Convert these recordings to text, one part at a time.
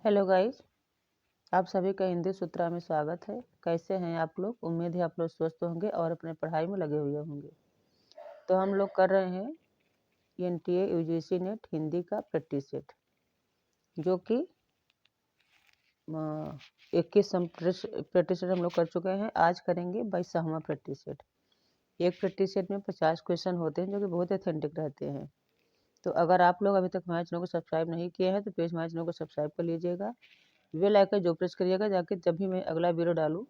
Hello guys, आप सभी का हिंदी सूत्रा में स्वागत है। कैसे हैं आप लोग? उम्मीद है आप लोग स्वस्थ होंगे और अपने पढ़ाई में लगे हुए होंगे। तो हम लोग कर रहे हैं NTA UGC नेट हिंदी का प्रैक्टिस सेट, जो कि 21 प्रैक्टिस सेट हम लोग कर चुके हैं। आज करेंगे 22वां प्रैक्टिस सेट। एक प्रैक्टिस सेट में 50 क्वेश्चन होते हैं, जो कि बहुत ऑथेंटिक रहते हैं। तो अगर आप लोग अभी तक हमारे चैनल को सब्सक्राइब नहीं किए हैं तो प्लीज़ हमारे चैनल को सब्सक्राइब कर लीजिएगा। बेल आइकन जो प्रेस करिएगा, जाके जब भी मैं अगला वीडियो डालूँ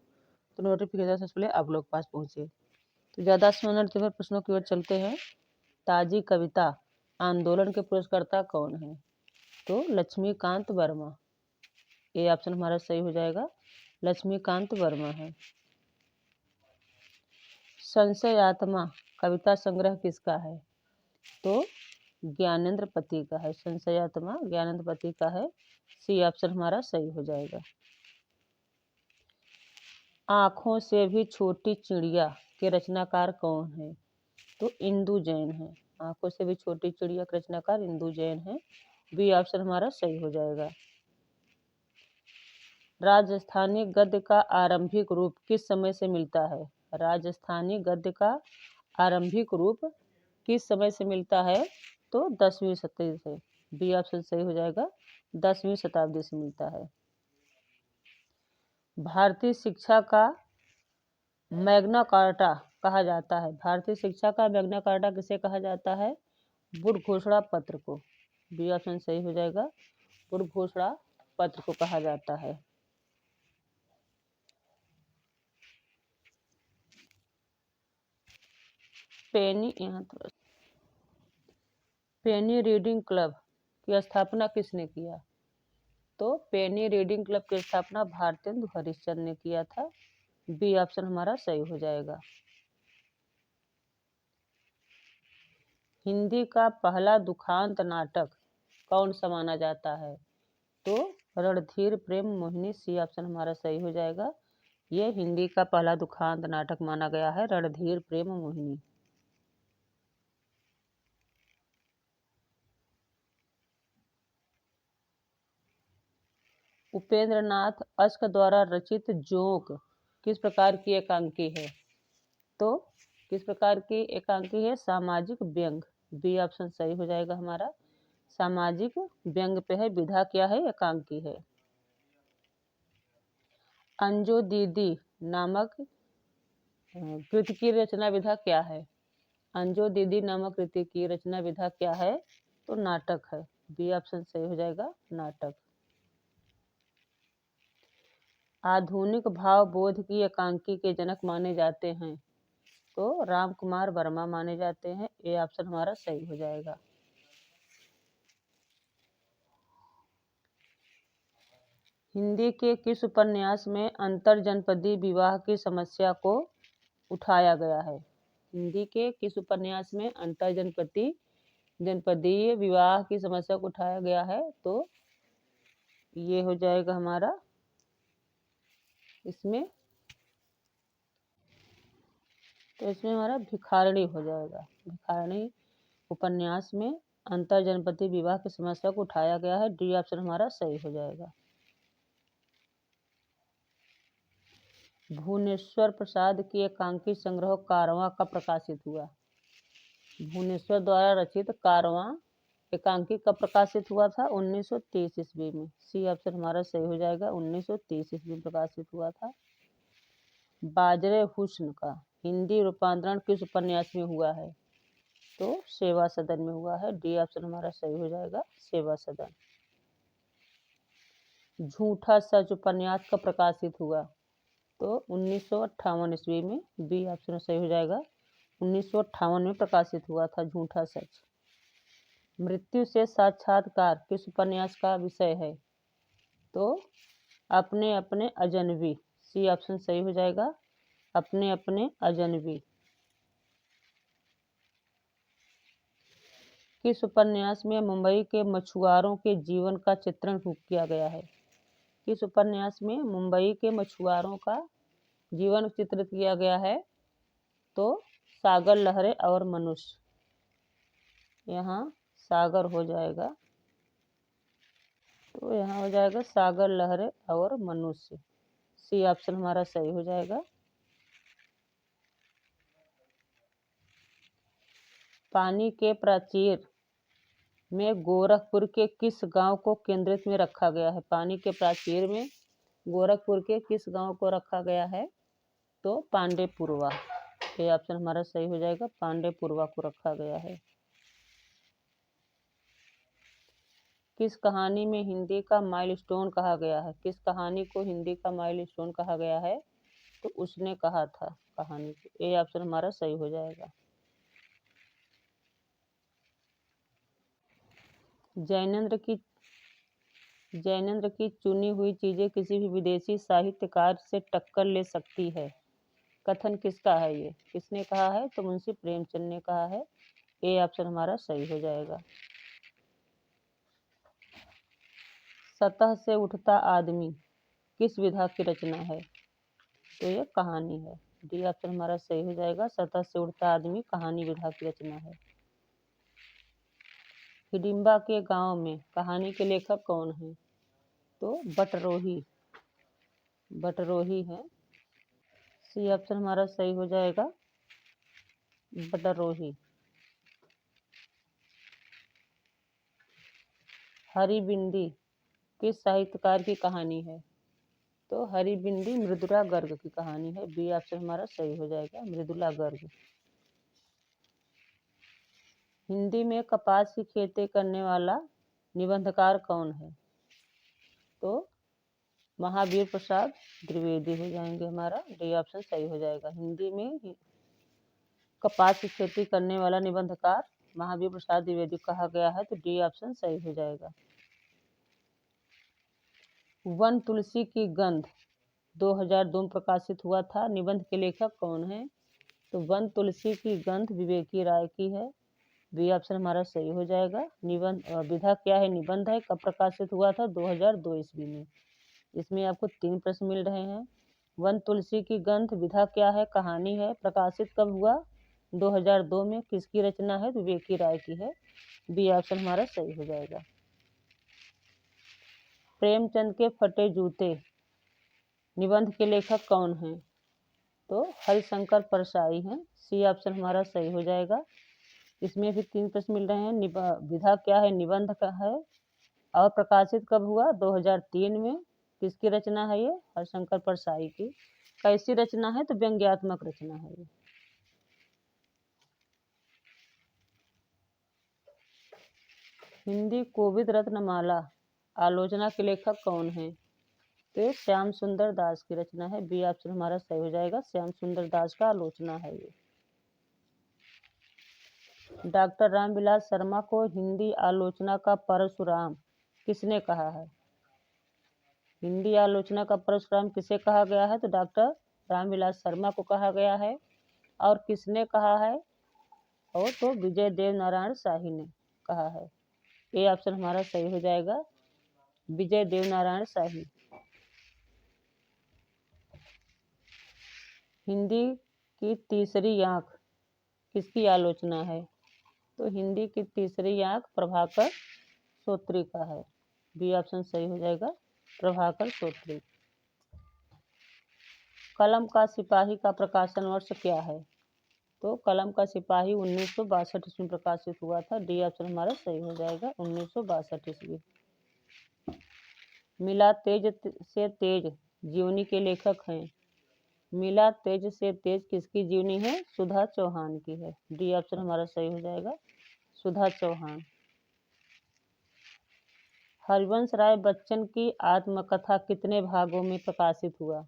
तो नोटिफिकेशन सबसे पहले आप लोग के पास पहुँचे। तो ज़्यादा समय न फिर प्रश्नों की ओर चलते हैं। ताजी कविता आंदोलन के पुरस्कर्ता कौन है? तो लक्ष्मीकांत वर्मा। ये ऑप्शन हमारा सही हो जाएगा, लक्ष्मीकांत वर्मा है। संशयात्मा कविता संग्रह किसका है? तो ज्ञानेंद्र पति का है। संशयात्मा ज्ञानेंद्र पति का है। सी ऑप्शन हमारा सही हो जाएगा। आँखों से भी छोटी चिड़िया के रचनाकार कौन है? तो इंदु जैन है। आँखों से भी छोटी चिड़िया के रचनाकार इंदु जैन है। बी ऑप्शन हमारा सही हो जाएगा। राजस्थानी गद्य का आरंभिक रूप किस समय से मिलता है? राजस्थानी गद्य का आरंभिक रूप किस समय से मिलता है? तो 10वीं शताब्दी से। बी ऑप्शन सही हो जाएगा, 10वीं शताब्दी से मिलता है। भारतीय शिक्षा का मैग्ना कार्टा कहा जाता है। भारतीय शिक्षा का मैग्ना कार्टा किसे कहा जाता है? वुड घोषणा पत्र को। बी ऑप्शन सही हो जाएगा, वुड घोषणा पत्र को कहा जाता है। पेनी रीडिंग क्लब की स्थापना किसने किया? तो पेनी रीडिंग क्लब की स्थापना भारतेंदु हरिश्चंद्र ने किया था। बी ऑप्शन हमारा सही हो जाएगा। हिंदी का पहला दुखांत नाटक कौन सा माना जाता है? तो रणधीर प्रेम मोहिनी। सी ऑप्शन हमारा सही हो जाएगा। ये हिंदी का पहला दुखांत नाटक माना गया है, रणधीर प्रेम मोहिनी। उपेंद्र नाथ अश्क द्वारा रचित जोंक किस प्रकार की एकांकी है? तो किस प्रकार की एकांकी है? सामाजिक व्यंग। बी ऑप्शन सही हो जाएगा हमारा, सामाजिक व्यंग पे है। विधा क्या है? एकांकी है। अंजो दीदी नामक कृति की रचना विधा क्या है? अंजो दीदी नामक कृति की रचना विधा क्या है? तो नाटक है। बी ऑप्शन सही हो जाएगा, नाटक। आधुनिक भाव बोध की एकांकी के जनक माने जाते हैं? तो राम कुमार वर्मा माने जाते हैं। ये ऑप्शन हमारा सही हो जाएगा। हिंदी के किस उपन्यास में अंतरजनपदीय विवाह की समस्या को उठाया गया है? हिंदी के किस उपन्यास में जनपदीय विवाह की समस्या को उठाया गया है? तो ये हो जाएगा हमारा इसमें हमारा भिखारणी हो जाएगा। भिखारणी उपन्यास में अंतरजनपदीय विवाह की समस्या को उठाया गया है। डी ऑप्शन हमारा सही हो जाएगा। भुवनेश्वर प्रसाद की एकांकी संग्रह कारवां कब प्रकाशित हुआ? भुवनेश्वर द्वारा रचित कारवां एकांकी कब प्रकाशित हुआ था? 1930 ईस्वी में। सी ऑप्शन हमारा सही हो जाएगा, 1930 ईस्वी में प्रकाशित हुआ था। बाजरे हुस्न का हिंदी रूपांतरण किस उपन्यास में हुआ है? तो सेवा सदन में हुआ है। डी ऑप्शन हमारा सही हो जाएगा, सेवा सदन। झूठा सच उपन्यास कब प्रकाशित हुआ? तो 1958 ईस्वी में। बी ऑप्शन सही हो जाएगा, 1958 में प्रकाशित हुआ था झूठा सच। मृत्यु से साक्षात्कार किस उपन्यास का विषय है? तो अपने अपने अजनबी। सी ऑप्शन सही हो जाएगा, अपने अपने अजनबी। किस उपन्यास में मुंबई के मछुआरों के जीवन का चित्रण किया गया है? किस उपन्यास में मुंबई के मछुआरों का जीवन चित्रित किया गया है? तो सागर लहरें और मनुष्य। यहाँ सागर हो जाएगा। तो यहाँ हो जाएगा सागर, लहरें और मनुष्य। सी ऑप्शन हमारा सही हो जाएगा। पानी के प्राचीर में गोरखपुर के किस गांव को केंद्रित में रखा गया है? पानी के प्राचीर में गोरखपुर के किस गांव को रखा गया है? तो पांडेपुरवा। ये ऑप्शन हमारा सही हो जाएगा, पांडेपुरवा को रखा गया है। किस कहानी में हिंदी का माइलस्टोन कहा गया है? किस कहानी को हिंदी का माइलस्टोन कहा गया है? तो उसने कहा था कहानी को। ये ऑप्शन हमारा सही हो जाएगा। जैनेंद्र की चुनी हुई चीजें किसी भी विदेशी साहित्यकार से टक्कर ले सकती है, कथन किसका है? ये किसने कहा है? तो मुंशी प्रेमचंद ने कहा है। ए ऑप्शन हमारा सही हो जाएगा। सतह से उठता आदमी किस विधा की रचना है? तो ये कहानी है। डी ऑप्शन हमारा सही हो जाएगा। सतह से उठता आदमी कहानी विधा की रचना है। हिडिंबा के गांव में कहानी के लेखक कौन है? तो बटरोही है। सी ऑप्शन हमारा सही हो जाएगा, बटरोही। हरिबिंदी किस साहित्यकार की कहानी है? तो हरिबिंदी मृदुला गर्ग की कहानी है। बी ऑप्शन हमारा सही हो जाएगा, मृदुला गर्ग। हिंदी में कपास की खेती करने वाला निबंधकार कौन है? तो महावीर प्रसाद द्विवेदी हो जाएंगे हमारा। डी ऑप्शन सही हो जाएगा। हिंदी में कपास की खेती करने वाला निबंधकार महावीर प्रसाद द्विवेदी कहा गया है। तो डी ऑप्शन सही हो जाएगा। वन तुलसी की गंध 2002 में प्रकाशित हुआ था, निबंध के लेखक कौन है? तो वन तुलसी की गंध विवेकी राय की है। बी ऑप्शन हमारा सही हो जाएगा। निबंध विधा क्या है? निबंध है। कब प्रकाशित हुआ था? 2002 ईस्वी में। इसमें आपको 3 प्रश्न मिल रहे हैं। वन तुलसी की गंध विधा क्या है? कहानी है। प्रकाशित कब हुआ? 2002 में। किसकी रचना है? विवेकी राय की है। बी ऑप्शन हमारा सही हो जाएगा। प्रेमचंद के फटे जूते निबंध के लेखक कौन हैं? तो हरिशंकर परसाई हैं। सी ऑप्शन हमारा सही हो जाएगा। इसमें भी 3 प्रश्न मिल रहे हैं। विधा क्या है? निबंध का है। और प्रकाशित कब हुआ? 2003 में। किसकी रचना है ये? हरिशंकर परसाई की। कैसी रचना है? तो व्यंग्यात्मक रचना है ये। हिंदी कोविद रत्नमाला आलोचना के लेखक कौन है? तो ये श्याम सुंदर दास की रचना है। बी ऑप्शन हमारा सही हो जाएगा। श्याम सुंदर दास का आलोचना है ये। डॉक्टर रामविलास शर्मा को हिंदी आलोचना का परशुराम किसने कहा है? हिंदी आलोचना का परशुराम किसे कहा गया है? तो डॉक्टर रामविलास शर्मा को कहा गया है। और किसने कहा है? और तो विजय देव नारायण शाही ने कहा है। ये ऑप्शन हमारा सही हो जाएगा, विजय देव नारायण शाही। हिंदी की तीसरी आंख किसकी आलोचना है? तो हिंदी की तीसरी आंख प्रभाकर श्रोत्री का है। बी ऑप्शन सही हो जाएगा, प्रभाकर श्रोत्री। कलम का सिपाही का प्रकाशन वर्ष क्या है? तो कलम का सिपाही 1962 ईस्वी में प्रकाशित हुआ था। डी ऑप्शन हमारा सही हो जाएगा, 1962 ईस्वी। मिला तेज से तेज जीवनी के लेखक हैं। मिला तेज से तेज किसकी जीवनी है? सुधा चौहान की है। डी ऑप्शन हमारा सही हो जाएगा, सुधा चौहान। हरिवंश राय बच्चन की आत्मकथा कितने भागों में प्रकाशित हुआ?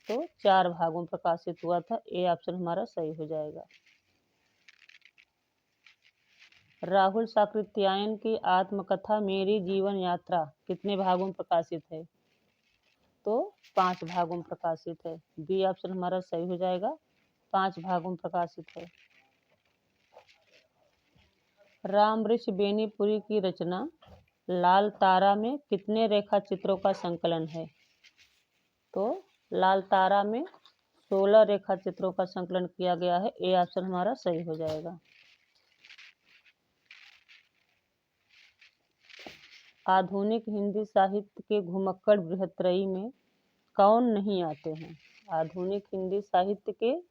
तो 4 भागों में प्रकाशित हुआ था। ए ऑप्शन हमारा सही हो जाएगा। राहुल साकृत्यायन की आत्मकथा मेरी जीवन यात्रा कितने भागों में प्रकाशित है? तो 5 भागों में प्रकाशित है। बी ऑप्शन हमारा सही हो जाएगा, 5 भागों में प्रकाशित है। रामवृक्ष बेनीपुरी की रचना लाल तारा में कितने रेखा चित्रों का संकलन है? तो लाल तारा में 16 रेखा चित्रों का संकलन किया गया है। ए ऑप्शन हमारा सही हो जाएगा। आधुनिक हिंदी साहित्य के घुमक्कड़ बृहत्त्रयी में कौन नहीं आते हैं? आधुनिक हिंदी साहित्य के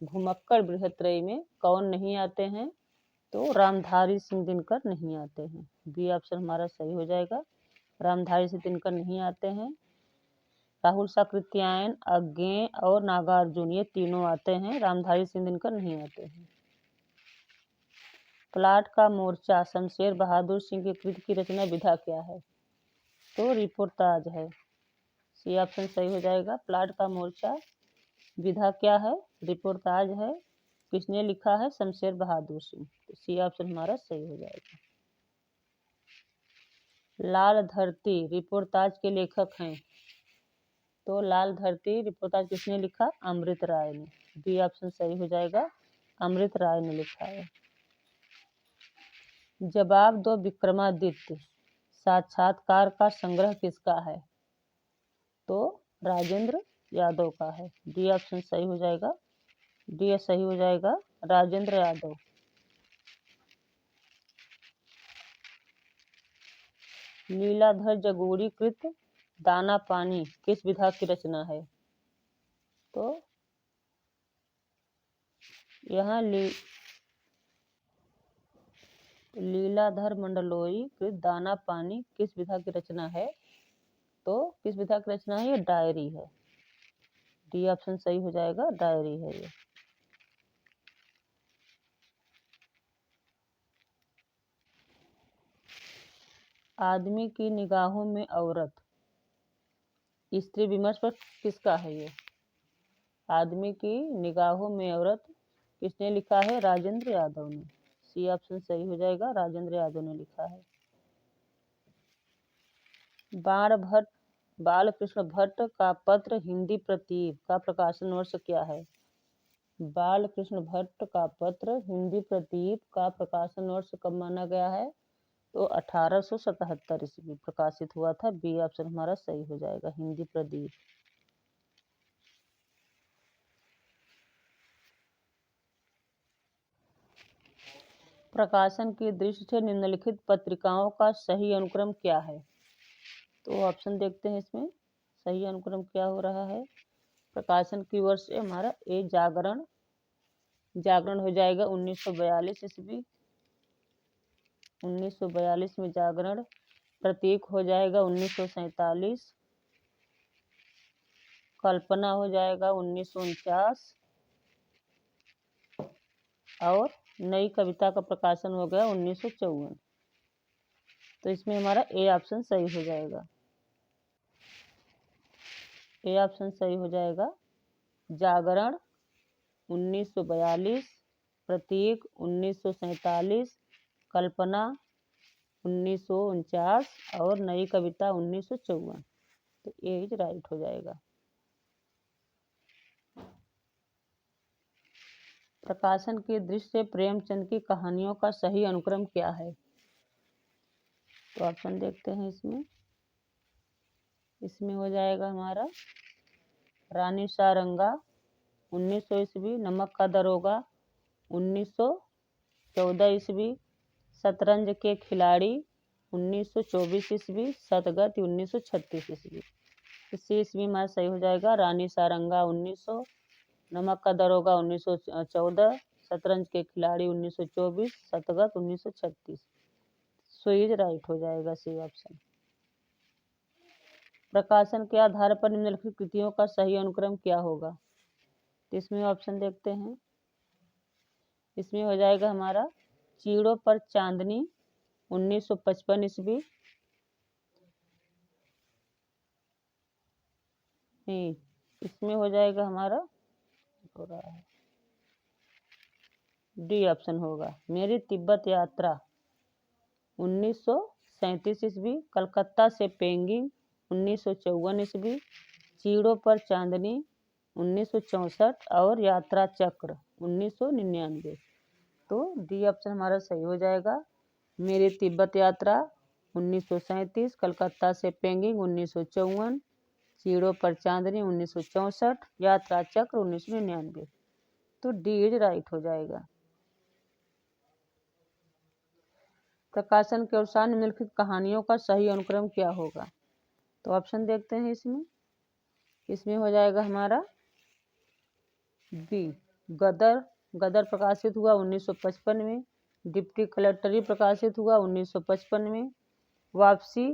घुमक्कड़ बृहत्त्रयी में कौन नहीं आते हैं? तो रामधारी सिंह दिनकर नहीं आते हैं। बी ऑप्शन हमारा सही हो जाएगा। रामधारी सिंह दिनकर नहीं आते हैं। राहुल साकृत्यायन, अज्ञेय और नागार्जुन ये तीनों आते हैं। रामधारी सिंह दिनकर नहीं आते हैं। प्लाट का मोर्चा शमशेर बहादुर सिंह की कृति की रचना विधा क्या है? तो रिपोर्ताज है। सी ऑप्शन सही हो जाएगा। प्लाट का मोर्चा विधा क्या है? रिपोर्ताज है। किसने लिखा है? शमशेर बहादुर सिंह। तो सी ऑप्शन हमारा सही हो जाएगा। लाल धरती रिपोर्ताज के लेखक हैं? तो लाल धरती रिपोर्ताज किसने लिखा? अमृत राय ने। बी ऑप्शन सही हो जाएगा। अमृत राय ने लिखा है। जवाब दो विक्रमादित्य साक्षात्कार का संग्रह किसका है? तो राजेंद्र यादव का है। डी ऑप्शन सही हो जाएगा। डी सही हो जाएगा। राजेंद्र यादव। लीलाधर जगूरी कृत दाना पानी किस विधा की रचना है? तो यहाँ लीलाधर मंडलोई कृत दाना पानी किस विधा की रचना है? तो किस विधा की रचना है? ये डायरी है। डी ऑप्शन सही हो जाएगा। डायरी है ये। आदमी की निगाहों में औरत स्त्री विमर्श पर किसका है ये? आदमी की निगाहों में औरत किसने लिखा है? राजेंद्र यादव ने। सी ऑप्शन सही हो जाएगा। राजेंद्र यादव ने लिखा है। बालकृष्ण भट्ट का पत्र हिंदी प्रतीक का प्रकाशन वर्ष क्या है? बालकृष्ण भट्ट का पत्र हिंदी प्रतीक का प्रकाशन वर्ष कब माना गया है? तो 1877 ईस्वी प्रकाशित हुआ था। बी ऑप्शन हमारा सही हो जाएगा। हिंदी प्रदीप। प्रकाशन की दृष्टि से निम्नलिखित पत्रिकाओं का सही अनुक्रम क्या है? तो ऑप्शन देखते हैं इसमें सही अनुक्रम क्या हो रहा है। प्रकाशन की वर्ष से हमारा ए जागरण हो जाएगा 1942 ईस्वी। 1942 में जागरण। प्रतीक हो जाएगा 1947। कल्पना हो जाएगा 1949 और नई कविता का प्रकाशन हो गया 1954। तो इसमें हमारा ए ऑप्शन सही हो जाएगा। ए ऑप्शन सही हो जाएगा। जागरण 1942, प्रतीक 1947, कल्पना 1949 और नई कविता 1954। तो ए इज राइट हो जाएगा। प्रकाशन की दृष्टि से प्रेमचंद की कहानियों का सही अनुक्रम क्या है? तो ऑप्शन देखते हैं इसमें हो जाएगा हमारा रानी सारंगा 1900 ईस्वी, नमक का दरोगा 1914 ईस्वी, शतरंज के खिलाड़ी 1924 ईस्वी, सतगत 1936 ईस्वी। इसी ईस्वी में सही हो जाएगा। रानी सारंगा 1900, नमक का दरोगा 1914, शतरंज के खिलाड़ी 1924, शतगत 1936। सो इज राइट हो जाएगा सी ऑप्शन। प्रकाशन के आधार पर निम्नलिखित कृतियों का सही अनुक्रम क्या होगा? तो इसमें ऑप्शन देखते हैं। इसमें हो जाएगा हमारा चीड़ों पर चांदनी 1955 ईस्वी। नहीं, इसमें हो जाएगा हमारा हो रहा है डी ऑप्शन होगा मेरी तिब्बत यात्रा 1937 ईस्वी, कलकत्ता से पेंगिंग 1954 ईस्वी, चीड़ों पर चांदनी 1964 और यात्रा चक्र 1999। तो डी ऑप्शन हमारा सही हो जाएगा। मेरी तिब्बत यात्रा 1937, कलकत्ता से पेंगिंग 1954, चीड़ों पर चांदनी 1964, यात्रा चक्र 1999। तो डी इज राइट हो जाएगा। प्रकाशन के अनुसार निम्नलिखित कहानियों का सही अनुक्रम क्या होगा। तो ऑप्शन देखते हैं इसमें हो जाएगा हमारा बी, गदर। गदर प्रकाशित हुआ 1955 में। डिप्टी कलेक्टरी प्रकाशित हुआ 1955 में। वापसी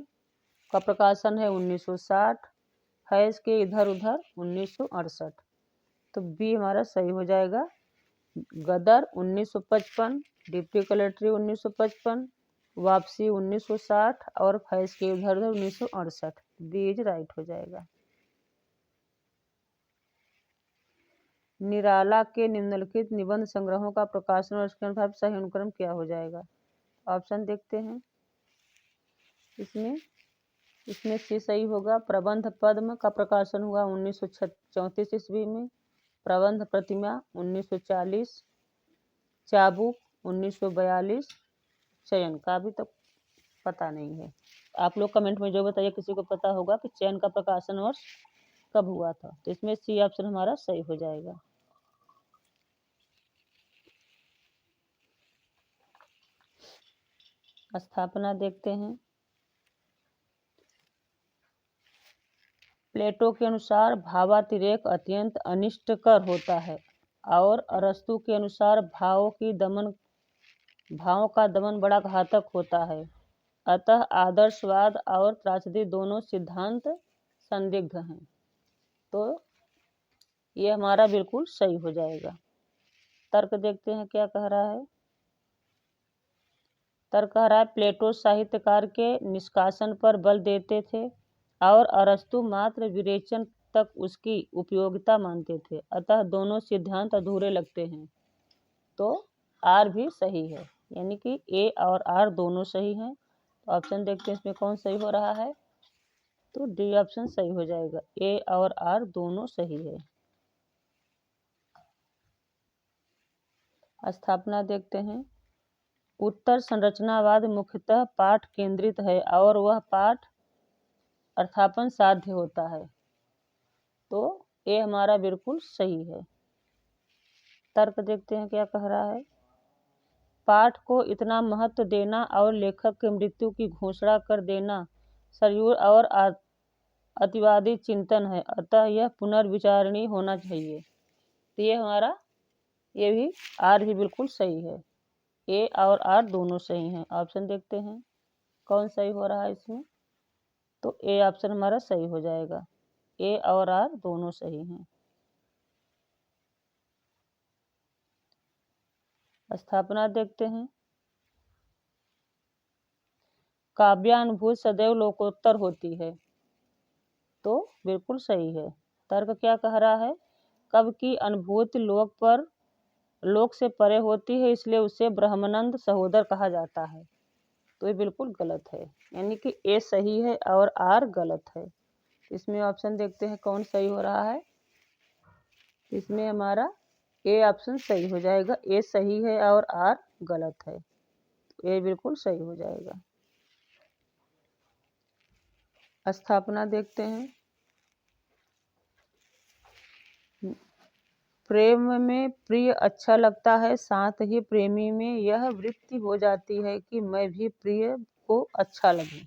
का प्रकाशन है 1960। फैज के इधर उधर 1968। तो बी हमारा सही हो जाएगा। गदर 1955, डिप्टी कलेक्टरी 1955, वापसी 1960 और फैज के इधर उधर 1968। बी इज राइट हो जाएगा। निराला के निम्नलिखित निबंध संग्रहों का प्रकाशन और उसके अनुसार सही अनुक्रम क्या हो जाएगा। ऑप्शन देखते हैं इसमें सी सही होगा। प्रबंध पद्म का प्रकाशन हुआ 1934 ईस्वी में। प्रबंध प्रतिमा 1940। चाबुक 1942। चयन का अभी तक पता नहीं है। आप लोग कमेंट में जो बताइए किसी को पता होगा कि चयन का प्रकाशन वर्ष कब हुआ था। तो इसमें सी ऑप्शन हमारा सही हो जाएगा। स्थापना देखते हैं। प्लेटो के अनुसार भावातिरेक अत्यंत अनिष्टकर होता है और अरस्तु के अनुसार भावों का दमन बड़ा घातक होता है। अतः आदर्शवाद और त्रासदी दोनों सिद्धांत संदिग्ध हैं। तो ये हमारा बिल्कुल सही हो जाएगा। तर्क देखते हैं क्या कह रहा है। तर्क कह रहा है प्लेटो साहित्यकार के निष्कासन पर बल देते थे और अरस्तु मात्र विरेचन तक उसकी उपयोगिता मानते थे। अतः दोनों सिद्धांत अधूरे लगते हैं। तो आर भी सही है, यानी कि ए और आर दोनों सही हैं। तो ऑप्शन देखते हैं इसमें कौन सही हो रहा है। तो डी ऑप्शन सही हो जाएगा। ए और आर दोनों सही है। स्थापना देखते हैं। उत्तर संरचनावाद मुख्यतः पाठ केंद्रित है और वह पाठ अर्थापन साध्य होता है। तो ये हमारा बिल्कुल सही है। तर्क देखते हैं क्या कह रहा है। पाठ को इतना महत्व देना और लेखक की मृत्यु की घोषणा कर देना सरयूर और अतिवादी चिंतन है। अतः यह पुनर्विचारणीय होना चाहिए। तो ये भी आर भी बिल्कुल सही है। ए और आर दोनों सही हैं। ऑप्शन देखते हैं कौन सही हो रहा है इसमें। तो ए ऑप्शन हमारा सही हो जाएगा। ए और आर दोनों सही हैं। स्थापना देखते हैं। काव्यानुभूति सदैव लोकोत्तर होती है। तो बिल्कुल सही है। तर्क क्या कह रहा है। कवि की अनुभूति लोक से परे होती है, इसलिए उसे ब्रह्मानंद सहोदर कहा जाता है। तो ये बिल्कुल गलत है, यानी कि ए सही है और आर गलत है। इसमें ऑप्शन देखते हैं कौन सही हो रहा है। इसमें हमारा ए ऑप्शन सही हो जाएगा। ए सही है और आर गलत है। तो ए बिल्कुल सही हो जाएगा। स्थापना देखते हैं। प्रेम में प्रिय अच्छा लगता है, साथ ही प्रेमी में यह वृत्ति हो जाती है कि मैं भी प्रिय को अच्छा लगूं।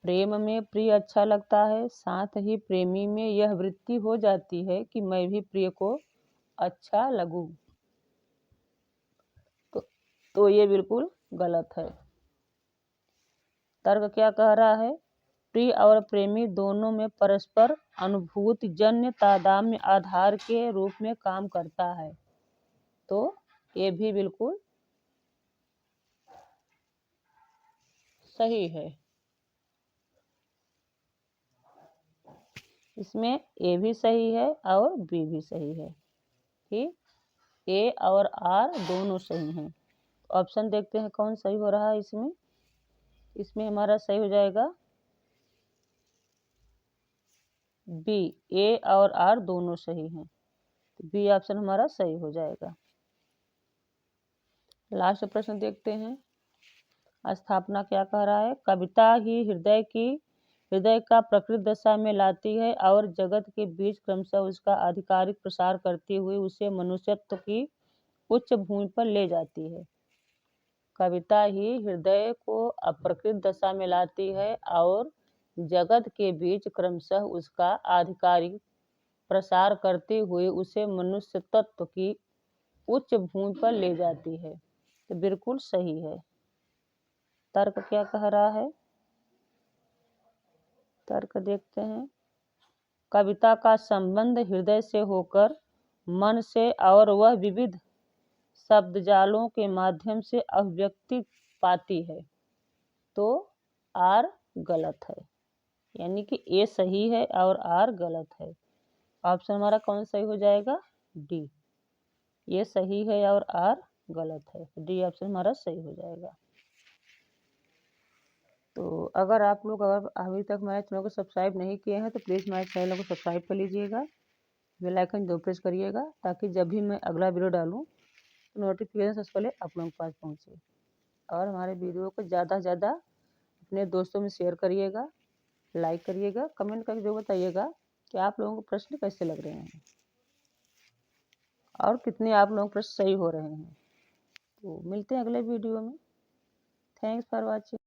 प्रेम में प्रिय अच्छा लगता है, साथ ही प्रेमी में यह वृत्ति हो जाती है कि मैं भी प्रिय को अच्छा लगूं। तो ये बिल्कुल गलत है। तर्क क्या कह रहा है। प्रिय और प्रेमी दोनों में परस्पर अनुभूति जन्य तादात्म्य आधार के रूप में काम करता है। तो ये भी बिल्कुल सही है। इसमें ए भी सही है और बी भी सही है। ठीक, ए और आर दोनों सही हैं। ऑप्शन देखते हैं कौन सही हो रहा है इसमें हमारा सही हो जाएगा बी। ए और आर दोनों सही हैं। तो बी ऑप्शन हमारा सही हो जाएगा। लास्ट प्रश्न देखते हैं। स्थापना क्या कह रहा है। कविता ही हृदय का प्रकृति दशा में लाती है और जगत के बीच क्रमशः उसका आधिकारिक प्रसार करते हुए उसे मनुष्यत्व की उच्च भूमि पर ले जाती है। कविता ही हृदय को अप्रकृत दशा में लाती है और जगत के बीच क्रमशः उसका आधिकारिक प्रसार करते हुए उसे मनुष्य तत्व की उच्च भूमि पर ले जाती है। तो बिल्कुल सही है। तर्क क्या कह रहा है? तर्क देखते हैं। कविता का संबंध हृदय से होकर मन से और वह विविध शब्दजालों के माध्यम से अभिव्यक्ति पाती है। तो आर गलत है, यानी कि ए सही है और आर गलत है। ऑप्शन हमारा कौन सही हो जाएगा? डी। ये सही है और आर गलत है। डी ऑप्शन हमारा सही हो जाएगा। तो अगर आप लोग अभी तक हमारे चैनल को सब्सक्राइब नहीं किए हैं तो प्लीज़ हमारे चैनल को सब्सक्राइब कर लीजिएगा, बेल आइकन जरूर प्रेस करिएगा ताकि जब भी मैं अगला वीडियो डालूँ तो नोटिफिकेशन सबसे पहले आप लोगों के पास पहुँचे। और हमारे वीडियो को ज़्यादा से ज़्यादा अपने दोस्तों में शेयर करिएगा, लाइक करिएगा, कमेंट करके जो बताइएगा कि आप लोगों को प्रश्न कैसे लग रहे हैं और कितने आप लोगों के प्रश्न सही हो रहे हैं। तो मिलते हैं अगले वीडियो में। Thanks for watching.